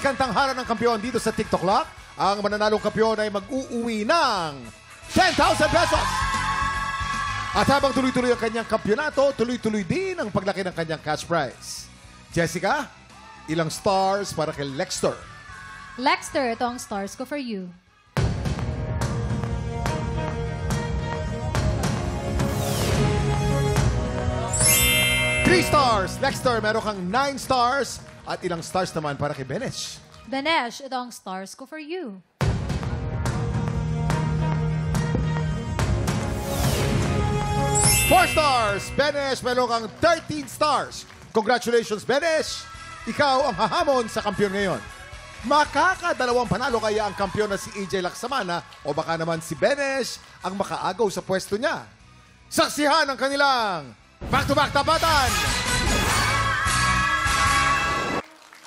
Chikang tanghalan ng kampiyon dito sa TikTok Lock. Ang mananalong kampiyon ay mag-uuwi ng 10,000 pesos. At habang tuloy-tuloy ang kanyang kampyonato, tuloy-tuloy din ang paglaki ng kanyang cash prize. Jessica, ilang stars para kay Lexter? Lexter, ito ang stars ko for you. 3 stars. Lexter, meron kang 9 stars. At ilang stars naman para kay Benesh? Benesh, ito ang stars ko for you. 4 stars. Benesh, meron kang 13 stars. Congratulations, Benesh. Ikaw ang hahamon sa kampiyon ngayon. Makakadalawang panalo kaya ang kampiyon na si AJ Laksamana o baka naman si Benesh ang makaagaw sa pwesto niya. Saksihan ang kanilang back-to-back tapatan.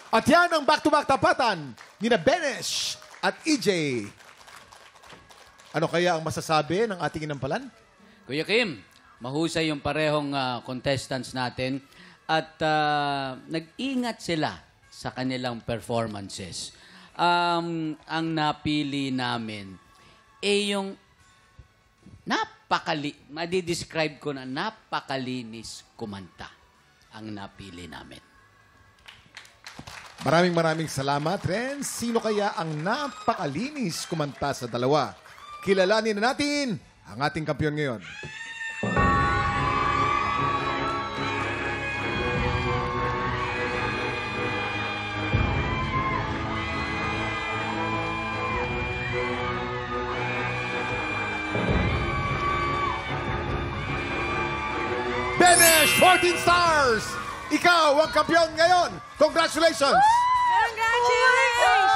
At yan ang back-to-back tapatan ni na Benesh at EJ. Ano kaya ang masasabi ng ating inampalan? Kuya Kim, mahusay yung parehong contestants natin at nag-ingat sila sa kanilang performances. Ang napili namin yung madidescribe ko na napakalinis kumanta ang napili namin. Maraming salamat, Ren. Sino kaya ang napakalinis kumanta sa dalawa? Kilalanin na natin ang ating kampiyon ngayon. Benesh, 14 stars! Ikaw ang kampiyon ngayon! Congratulations! Congratulations!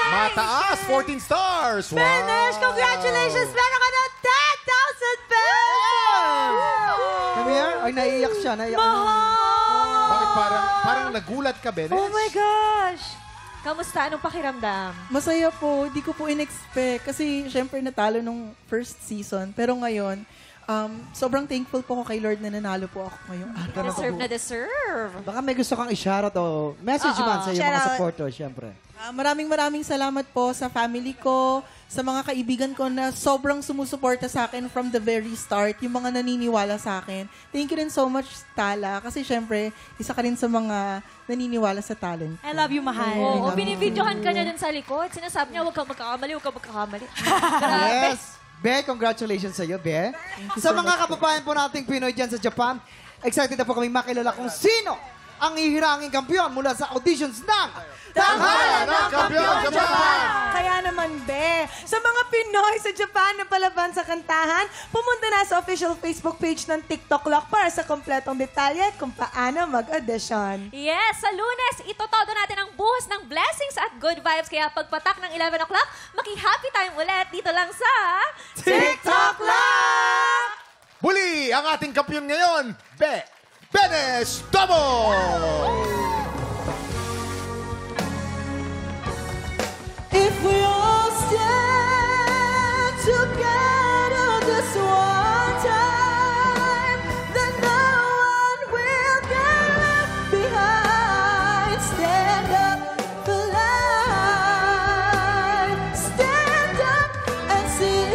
Mataas, 14 stars! Wow! Benesh, congratulations! Meron ka na 10,000 pesos! Come here. Ay, naiiyak siya. Naiiyak. Bakit parang nagulat ka, Benesh? Oh my gosh! Kamusta? Anong pakiramdam? Masaya po. Di ko po in-expect. Kasi, syempre, natalo nung first season. Pero ngayon, sobrang thankful po ko kay Lord na nanalo po ako ngayong araw. Deserve na deserve. Baka may gusto kang i-shoutout o message man sa iyong mga supporters, syempre. Maraming salamat po sa family ko, sa mga kaibigan ko na sobrang sumusuporta sa akin from the very start, yung mga naniniwala sa akin. Thank you rin so much, Tala, kasi syempre, isa ka rin sa mga naniniwala sa talent. I love you, mahal. Oo, binibidyohan ka niya dun sa likod. Sinasabi niya, huwag kang magkakamali, huwag kang magkakamali. Yes! Be, congratulations sa iyo, Be. Sa mga kababayan po nating Pinoy dyan sa Japan, excited na po kami makilala kung sino ang ihiranging kampiyon mula sa auditions ng Tanghalan ng Kampiyon Japan! Kaya naman, Be, sa mga Pinoy sa Japan na palaban sa kantahan, pumunta na sa official Facebook page ng TikTok Lock para sa kompletong detalye kung paano mag-audition. Yes, sa Lunes, itotodo natin ang buhos ng blessings at good vibes. Kaya pagpatak ng 11 o'clock, maki-happy time ulit dito lang sa TikTok Lock! Muli, ang ating kampiyon ngayon, Benesh Double! If we all stand together this one time, then no one will get left behind. Stand up for life. Stand up and see.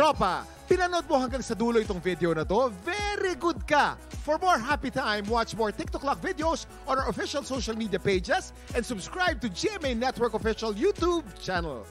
Tropa, pinanood mo hanggang sa dulo itong video na to. Very good ka! For more happy time, watch more TikTok Clock videos on our official social media pages and subscribe to GMA Network official YouTube channel.